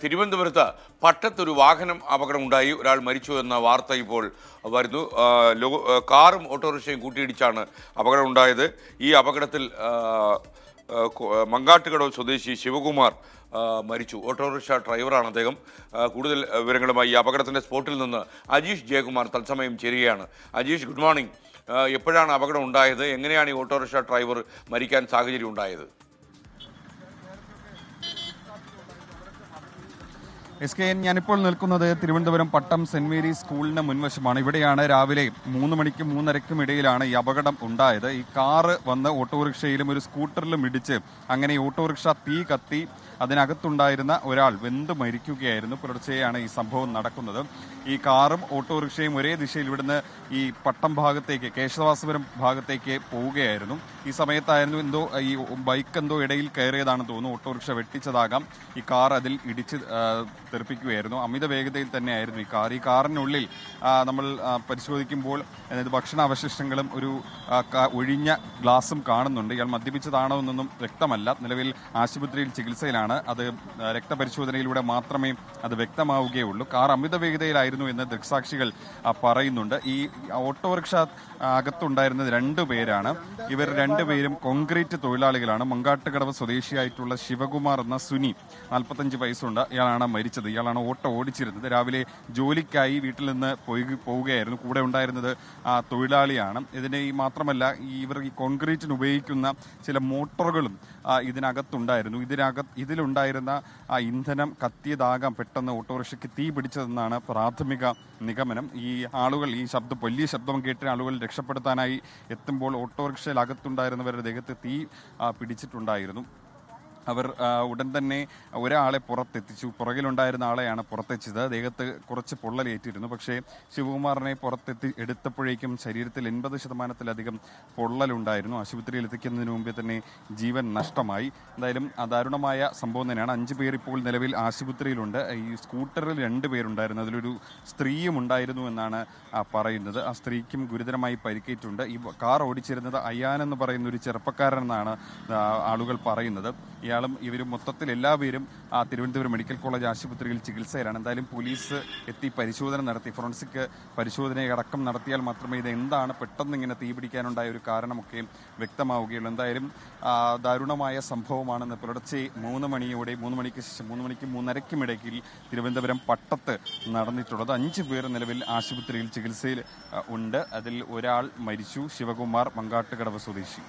തിരുവനന്തപുരത്ത് പട്ടത്തൊരു വാഹനം അപകടമുണ്ടായി. ഒരാൾ മരിച്ചു എന്ന വാർത്ത ഇപ്പോൾ വരുന്നു. കാറും ഓട്ടോറിക്ഷയും കൂട്ടിയിടിച്ചാണ് അപകടമുണ്ടായത്. ഈ അപകടത്തിൽ മങ്കാട്ടുകടവ് സ്വദേശി ശിവകുമാർ മരിച്ചു. ഓട്ടോറിക്ഷ ഡ്രൈവറാണ് അദ്ദേഹം. കൂടുതൽ വിവരങ്ങളുമായി ഈ അപകടത്തിൻ്റെ സ്പോട്ടിൽ നിന്ന് അജീഷ് ജയകുമാർ തത്സമയം ചേരുകയാണ്. Ajeesh, good morning. എപ്പോഴാണ് അപകടം ഉണ്ടായത്? എങ്ങനെയാണ് ഈ ഓട്ടോറിക്ഷ ഡ്രൈവർ മരിക്കാൻ സാഹചര്യം ഉണ്ടായത്? ഞാനിപ്പോൾ നിൽക്കുന്നത് തിരുവനന്തപുരം പട്ടം സെന്റ് മേരീസ് സ്കൂളിന് മുൻവശമാണ്. ഇവിടെയാണ് രാവിലെ 3 മണിക്കും 3:30ക്കും ഇടയിലാണ് ഈ അപകടം ഉണ്ടായത്. ഈ കാറ് വന്ന് ഓട്ടോറിക്ഷയിലും ഒരു സ്കൂട്ടറിലും ഇടിച്ച് അങ്ങനെ ഓട്ടോറിക്ഷ തീ കത്തി അതിനകത്തുണ്ടായിരുന്ന ഒരാൾ വെന്ത് മരിക്കുകയായിരുന്നു. പുലർച്ചെയാണ് ഈ സംഭവം നടക്കുന്നത്. ഈ കാറും ഓട്ടോറിക്ഷയും ഒരേ ദിശയിൽ ഇവിടുന്ന് ഈ പട്ടം ഭാഗത്തേക്ക്, കേശവാസപുരം ഭാഗത്തേക്ക് പോവുകയായിരുന്നു. ഈ സമയത്തായിരുന്നു ഈ ബൈക്ക് ഇടയിൽ കയറിയതാണെന്ന് തോന്നുന്നു. ഓട്ടോറിക്ഷ വെട്ടിച്ചതാകാം. ഈ കാർ അതിൽ ഇടിച്ച് തെറിപ്പിക്കുകയായിരുന്നു. അമിത വേഗതയിൽ തന്നെയായിരുന്നു ഈ കാർ. ഈ കാറിനുള്ളിൽ നമ്മൾ പരിശോധിക്കുമ്പോൾ ഭക്ഷണ അവശിഷ്ടങ്ങളും ഒരു ഒഴിഞ്ഞ ഗ്ലാസും കാണുന്നുണ്ട്. ഇയാൾ മദ്യപിച്ചതാണോ എന്നൊന്നും വ്യക്തമല്ല. നിലവിൽ ആശുപത്രിയിൽ ചികിത്സയിലാണ്. അത് രക്തപരിശോധനയിലൂടെ മാത്രമേ അത് വ്യക്തമാവുകയുള്ളൂ. കാർ അമിത വേഗതയിലായിരുന്നു എന്ന് ദൃക്സാക്ഷികൾ പറയുന്നുണ്ട്. ഈ ഓട്ടോറിക്ഷ അകത്തുണ്ടായിരുന്നത് 2 പേരാണ്. ഇവർ 2 പേരും കോൺക്രീറ്റ് തൊഴിലാളികളാണ്. മങ്കാട്ടുകടവ് സ്വദേശിയായിട്ടുള്ള ശിവകുമാർ എന്ന സുനി, 45 വയസ്സുണ്ട്. ഇയാളാണ് മരിച്ചത്. ഇയാളാണ് ഓട്ടോ ഓടിച്ചിരുന്നത്. രാവിലെ ജോലിക്കായി വീട്ടിൽ നിന്ന് പോവുകയായിരുന്നു. കൂടെ ഉണ്ടായിരുന്നത് തൊഴിലാളിയാണ്. ഇതിന് മാത്രമല്ല, ഇവർ ഈ കോൺക്രീറ്റിന് ഉപയോഗിക്കുന്ന ചില മോട്ടോറുകളും ഇതിനകത്തുണ്ടായിരുന്നു. ഇതിലുണ്ടായിരുന്ന ഇന്ധനം കത്തിയതാകാം പെട്ടെന്ന് ഓട്ടോറിക്ഷയ്ക്ക് തീ പിടിച്ചതെന്നാണ് പ്രാഥമിക നിഗമനം. ഈ ആളുകൾ വലിയ ശബ്ദം കേട്ട ആളുകൾ രക്ഷപ്പെടുത്താനായി എത്തുമ്പോൾ ഓട്ടോറിക്ഷയിൽ അകത്തുണ്ടായിരുന്നവരുടെ ദേഹത്ത് തീ പിടിച്ചിട്ടുണ്ടായിരുന്നു. അവർ ഉടൻ തന്നെ ഒരാളെ പുറത്തെത്തിച്ചു. പുറകിലുണ്ടായിരുന്ന ആളെയാണ് പുറത്തെത്തിച്ചത്. ദേഹത്ത് കുറച്ച് പൊള്ളലേറ്റിരുന്നു. പക്ഷേ ശിവകുമാറിനെ എടുത്തപ്പോഴേക്കും ശരീരത്തിൽ 80% പൊള്ളലുണ്ടായിരുന്നു. ആശുപത്രിയിൽ എത്തിക്കുന്നതിന് മുമ്പേ തന്നെ ജീവൻ നഷ്ടമായി. എന്തായാലും ദാരുണമായ സംഭവം തന്നെയാണ്. 5 പേർ ഇപ്പോൾ നിലവിൽ ആശുപത്രിയിലുണ്ട്. ഈ സ്കൂട്ടറിൽ 2 പേരുണ്ടായിരുന്നു. അതിലൊരു സ്ത്രീയും ഉണ്ടായിരുന്നു എന്നാണ് പറയുന്നത്. ആ സ്ത്രീക്കും ഗുരുതരമായി പരിക്കേറ്റുണ്ട്. ഈ കാർ ഓടിച്ചിരുന്നത് അയ്യാൻ എന്ന് പറയുന്ന ഒരു ചെറുപ്പക്കാരനെന്നാണ് ആളുകൾ പറയുന്നത്. ഇവരും മൊത്തത്തിൽ എല്ലാവരും തിരുവനന്തപുരം മെഡിക്കൽ കോളേജ് ആശുപത്രിയിൽ ചികിത്സയിലാണ്. എന്തായാലും പോലീസ് എത്തി പരിശോധന നടത്തി, ഫോറൻസിക് പരിശോധനയടക്കം നടത്തിയാൽ മാത്രമേ ഇത് എന്താണ് പെട്ടെന്ന് ഇങ്ങനെ തീപിടിക്കാനുണ്ടായ ഒരു കാരണമൊക്കെ വ്യക്തമാവുകയുള്ളൂ. എന്തായാലും ദാരുണമായ സംഭവമാണെന്ന് പുലർച്ചെ 3 മണിക്ക് ശേഷം 3 മണിക്കും 3:30ക്കും ഇടയ്ക്ക് തിരുവനന്തപുരം പട്ടത്ത് നടന്നിട്ടുള്ളത്. 5 പേർ നിലവിൽ ആശുപത്രിയിൽ ചികിത്സയിൽ ഉണ്ട്. അതിൽ ഒരാൾ മരിച്ചു. ശിവകുമാർ, മങ്കാട്ടുകടവ് സ്വദേശി.